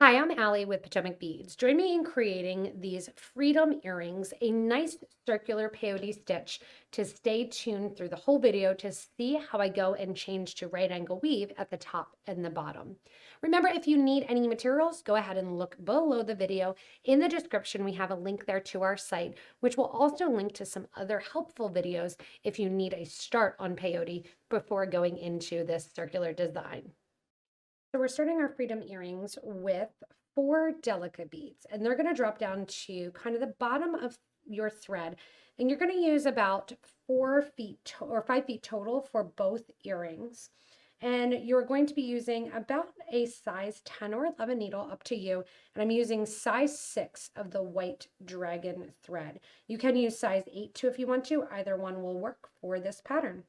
Hi, I'm Allie with Potomac Beads. Join me in creating these freedom earrings, a nice circular peyote stitch to stay tuned through the whole video to see how I go and change to right angle weave at the top and the bottom. Remember, if you need any materials, go ahead and look below the video. In the description, we have a link there to our site, which will also link to some other helpful videos if you need a start on peyote before going into this circular design. So we're starting our freedom earrings with 4 Delica beads, and they're going to drop down to kind of the bottom of your thread, and you're going to use about 4 feet or 5 feet total for both earrings. And you're going to be using about a size 10 or 11 needle, up to you. And I'm using size 6 of the white dragon thread. You can use size 8 too if you want to. Either one will work for this pattern.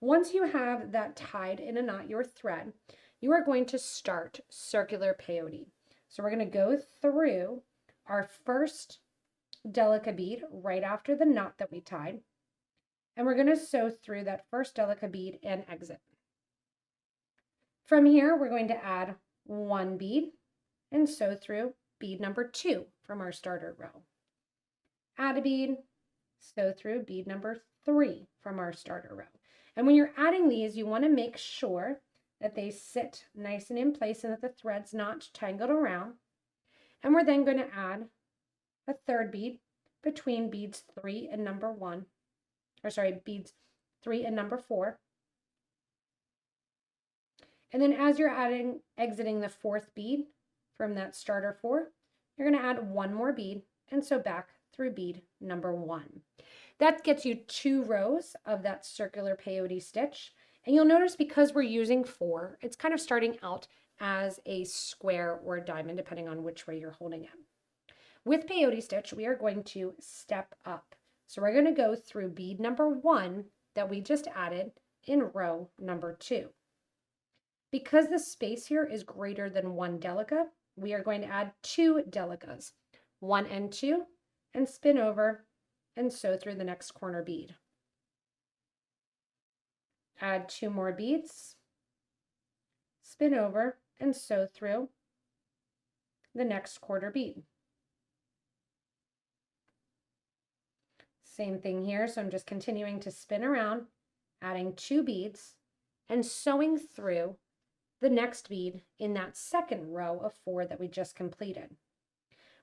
Once you have that tied in a knot, your thread, you are going to start circular peyote. So we're going to go through our first Delica bead right after the knot that we tied, and we're going to sew through that first Delica bead and exit. From here, we're going to add 1 bead and sew through bead number 2 from our starter row. Add a bead, sew through bead number 3 from our starter row. And when you're adding these, you want to make sure that they sit nice and in place and that the thread's not tangled around. And we're then going to add a 3rd bead between beads 3 and number 1, beads 3 and number 4. And then as you're exiting the 4th bead from that starter 4, you're going to add 1 more bead and sew back through bead number 1. That gets you 2 rows of that circular peyote stitch. And you'll notice because we're using 4, it's kind of starting out as a square or a diamond, depending on which way you're holding it. With peyote stitch, we are going to step up. So we're going to go through bead number 1 that we just added in row number 2. Because the space here is greater than 1 delica, we are going to add 2 delicas, 1 and 2, and spin over and sew through the next corner bead. Add 2 more beads, spin over and sew through the next quarter bead. Same thing here, so I'm just continuing to spin around, adding 2 beads and sewing through the next bead in that second row of 4 that we just completed.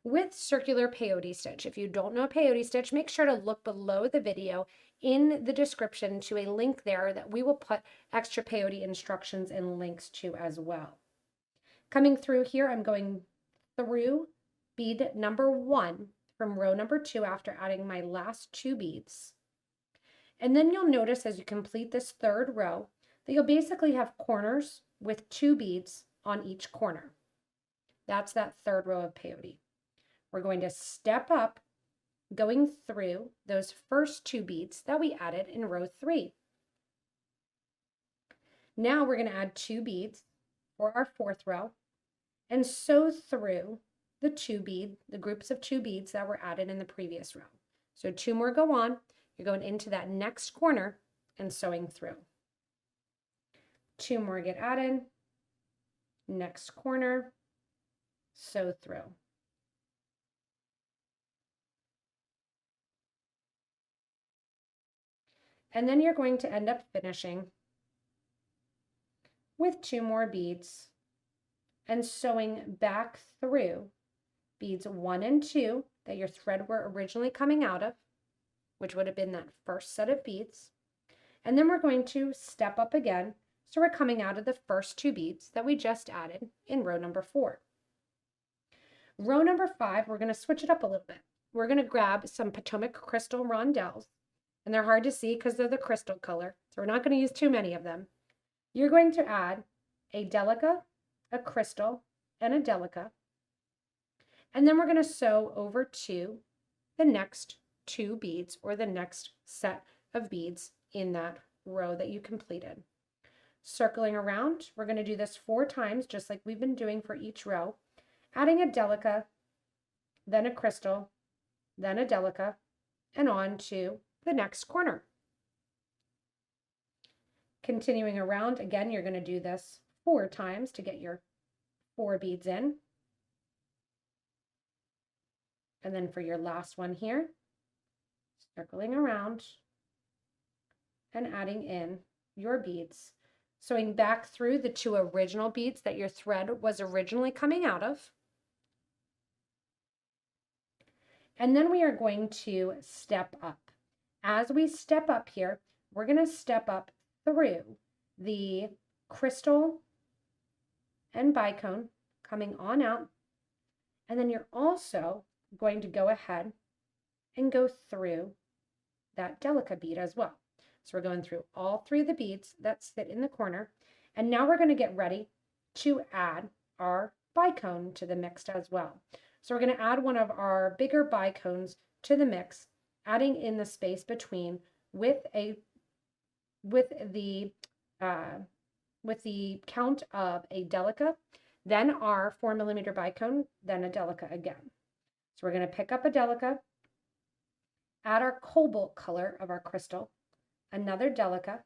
With circular peyote stitch, if you don't know peyote stitch, make sure to look below the video in the description to a link there that we will put extra peyote instructions and links to as well. Coming through here, I'm going through bead number 1 from row number 2 after adding my last 2 beads. And then you'll notice as you complete this 3rd row that you'll basically have corners with 2 beads on each corner. That's that 3rd row of peyote. We're going to step up, going through those first 2 beads that we added in row 3. Now we're going to add 2 beads for our 4th row and sew through the groups of 2 beads that were added in the previous row. So 2 more go on. You're going into that next corner and sewing through. 2 more get added, next corner, sew through. And then you're going to end up finishing with 2 more beads and sewing back through beads 1 and 2 that your thread were originally coming out of, which would have been that first set of beads. And then we're going to step up again, so we're coming out of the first 2 beads that we just added in row number 4. Row number 5, we're going to switch it up a little bit. We're going to grab some Potomac crystal rondelles, and they're hard to see because they're the crystal color, so we're not going to use too many of them. You're going to add a delica, a crystal, and a delica, and then we're going to sew over to the next 2 beads or the next set of beads in that row that you completed. Circling around, we're going to do this 4 times, just like we've been doing for each row, adding a delica, then a crystal, then a delica, and on to the next corner. Continuing around, again, you're going to do this 4 times to get your 4 beads in. And then for your last one here, circling around and adding in your beads, sewing back through the 2 original beads that your thread was originally coming out of. And then we are going to step up. As we step up here, we're going to step up through the crystal and bicone coming on out. And then you're also going to go ahead and go through that Delica bead as well. So we're going through all 3 of the beads that sit in the corner. And now we're going to get ready to add our bicone to the mix as well. So we're going to add one of our bigger bicones to the mix, adding in the space between with the count of a Delica, then our 4mm bicone, then a Delica again. So we're going to pick up a Delica, add our cobalt color of our crystal, another Delica,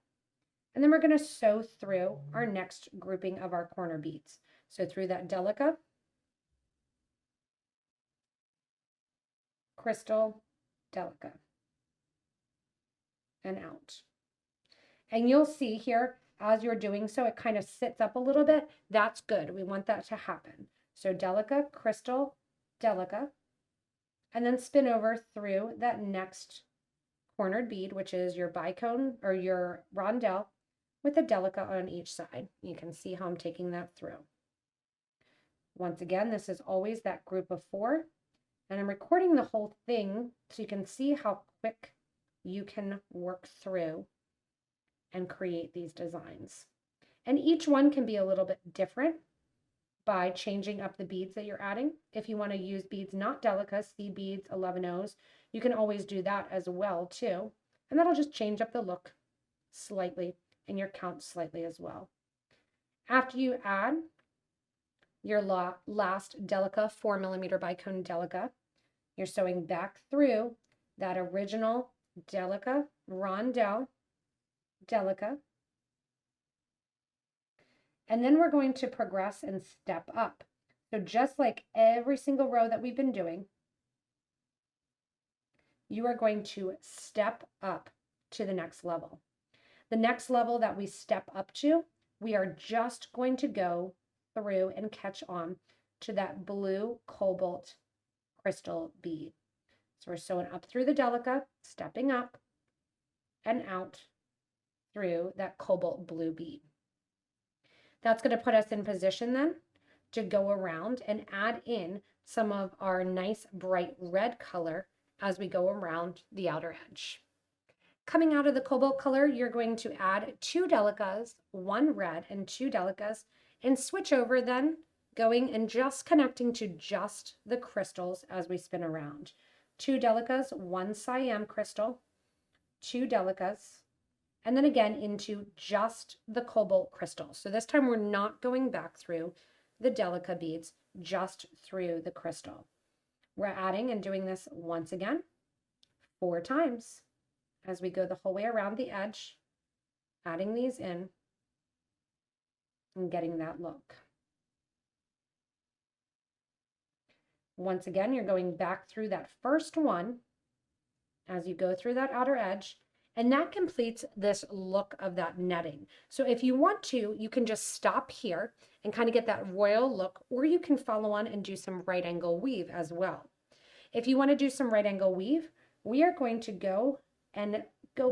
and then we're going to sew through our next grouping of our corner beads. So through that Delica, crystal, Delica, and out. And you'll see here, as you're doing so, it kind of sits up a little bit. That's good. We want that to happen. So Delica, crystal, Delica, and then spin over through that next cornered bead, which is your bicone or your rondelle with a Delica on each side. You can see how I'm taking that through. Once again, this is always that group of 4, and I'm recording the whole thing so you can see how quick you can work through and create these designs. And each one can be a little bit different by changing up the beads that you're adding. If you want to use beads not Delicas, seed beads, 11Os, you can always do that as well too. And that'll just change up the look slightly and your count slightly as well. After you add your last Delica 4mm bicone Delica, you're sewing back through that original Delica rondelle Delica, and then we're going to progress and step up. So just like every single row that we've been doing, you are going to step up to the next level. The next level that we step up to, we are just going to go through and catch on to that blue cobalt crystal bead. So we're sewing up through the Delica, stepping up and out through that cobalt blue bead. That's going to put us in position then to go around and add in some of our nice bright red color as we go around the outer edge. Coming out of the cobalt color, you're going to add 2 Delicas, 1 red and 2 Delicas, and switch over then, going and just connecting to just the crystals as we spin around. 2 Delicas, 1 Siam crystal, 2 Delicas, and then again into just the cobalt crystal. So this time we're not going back through the Delica beads, just through the crystal. We're adding and doing this once again, 4 times as we go the whole way around the edge, adding these in and getting that look. Once again, you're going back through that first one as you go through that outer edge, and that completes this look of that netting. So if you want to, you can just stop here and kind of get that royal look, or you can follow on and do some right angle weave as well. If you want to do some right angle weave, we are going to go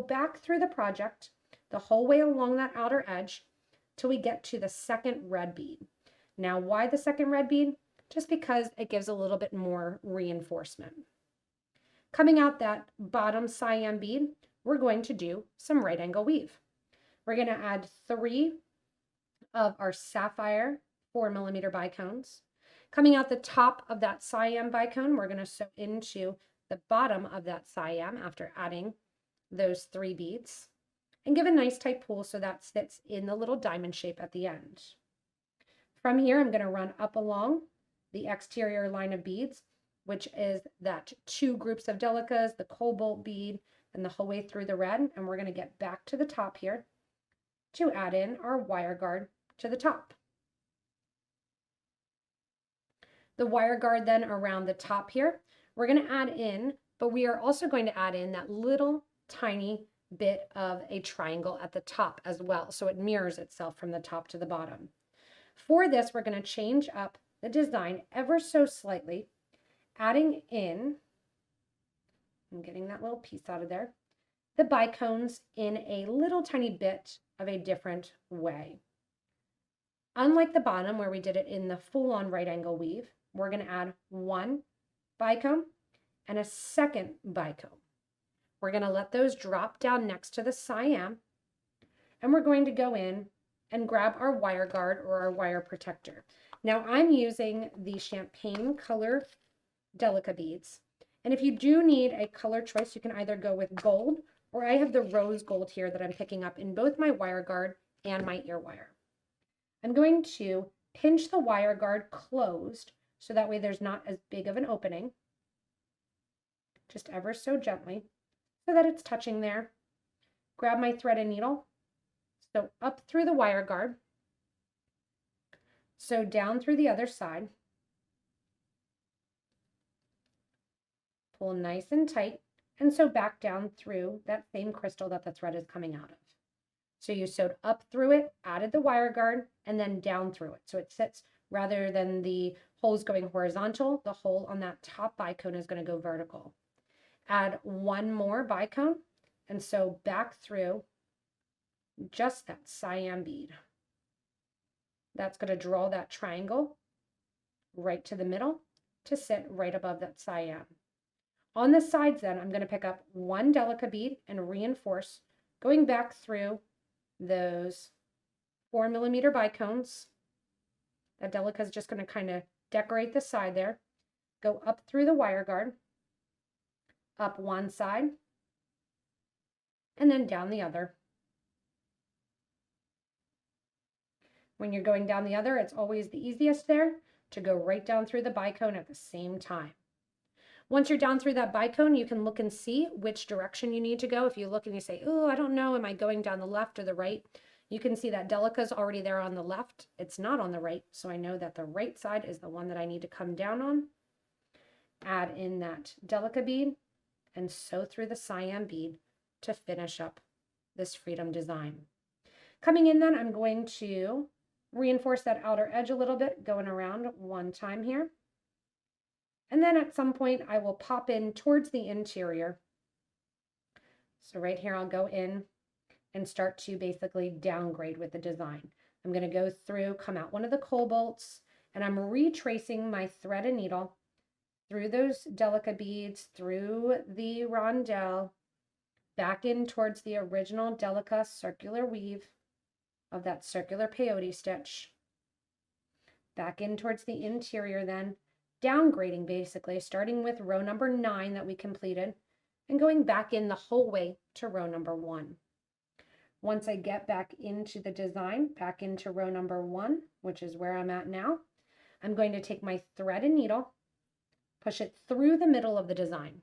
back through the project the whole way along that outer edge till we get to the second red bead. Now, why the second red bead? Just because it gives a little bit more reinforcement. Coming out that bottom Siam bead, we're going to do some right angle weave. We're going to add 3 of our sapphire 4mm bicones. Coming out the top of that Siam bicone, we're going to sew into the bottom of that Siam after adding those 3 beads and give a nice tight pull so that sits in the little diamond shape at the end. From here, I'm going to run up along the exterior line of beads, which is that 2 groups of Delicas, the cobalt bead, and the whole way through the red, and we're going to get back to the top here to add in our wire guard to the top. The wire guard then around the top here, we're going to add in, but we are also going to add in that little tiny bit of a triangle at the top as well, so it mirrors itself from the top to the bottom. For this, we're going to change up the design ever so slightly, adding in, I'm getting that little piece out of there, the bicones in a little tiny bit of a different way. Unlike the bottom where we did it in the full-on right angle weave, we're going to add one bicone and a second bicone. We're going to let those drop down next to the cyan, and we're going to go in and grab our wire guard or our wire protector. Now I'm using the champagne color Delica beads, and if you do need a color choice, you can either go with gold, or I have the rose gold here that I'm picking up in both my wire guard and my ear wire. I'm going to pinch the wire guard closed so that way there's not as big of an opening, just ever so gently, so that it's touching there. Grab my thread and needle, so up through the wire guard, so down through the other side, pull nice and tight, and so back down through that same crystal that the thread is coming out of. So you sewed up through it, added the wire guard, and then down through it. So it sits, rather than the holes going horizontal, the hole on that top bicone is going to go vertical. Add one more bicone, and sew back through just that cyan bead. That's going to draw that triangle right to the middle to sit right above that cyan. On the sides then, I'm going to pick up one Delica bead and reinforce, going back through those 4mm bicones. That Delica is just going to kind of decorate the side there. Go up through the wire guard, up one side, and then down the other. When you're going down the other, it's always the easiest there to go right down through the bicone at the same time. Once you're down through that bicone, you can look and see which direction you need to go. If you look and you say, oh, I don't know, am I going down the left or the right? You can see that Delica is already there on the left. It's not on the right, so I know that the right side is the one that I need to come down on. Add in that Delica bead and sew through the cyan bead to finish up this freedom design. Coming in then, I'm going to reinforce that outer edge a little bit, going around one time here. And then at some point, I will pop in towards the interior. So right here, I'll go in and start to basically downgrade with the design. I'm going to go through, come out one of the cobalts, and I'm retracing my thread and needle through those Delica beads, through the rondelle, back in towards the original Delica circular weave of that circular peyote stitch. Back in towards the interior then, downgrading basically, starting with row number 9 that we completed and going back in the whole way to row number 1. Once I get back into the design, back into row number 1, which is where I'm at now, I'm going to take my thread and needle, push it through the middle of the design.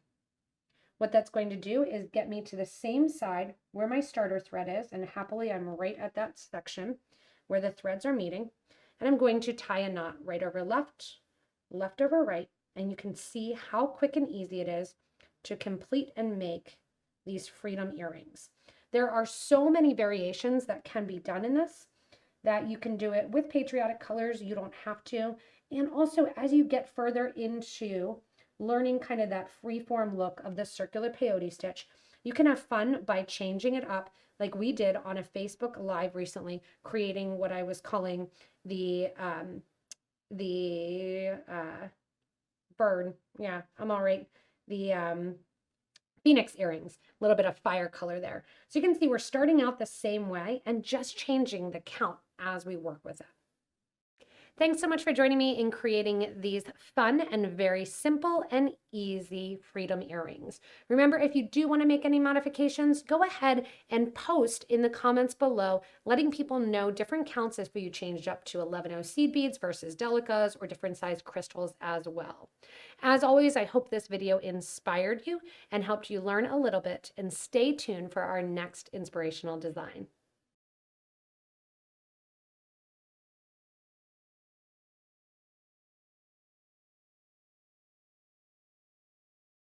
What that's going to do is get me to the same side where my starter thread is, and happily I'm right at that section where the threads are meeting, and I'm going to tie a knot right over left, left over right, and you can see how quick and easy it is to complete and make these freedom earrings. There are so many variations that can be done in this, that you can do it with patriotic colors, you don't have to, and also as you get further into learning kind of that free-form look of the circular peyote stitch, you can have fun by changing it up like we did on a Facebook Live recently, creating what I was calling the bird, yeah, I'm all right, the Phoenix earrings, a little bit of fire color there. So you can see we're starting out the same way and just changing the count as we work with it. Thanks so much for joining me in creating these fun and very simple and easy freedom earrings. Remember, if you do want to make any modifications, go ahead and post in the comments below, letting people know different counts if you changed up to 11/0 seed beads versus delicas or different size crystals as well. As always, I hope this video inspired you and helped you learn a little bit, and stay tuned for our next inspirational design.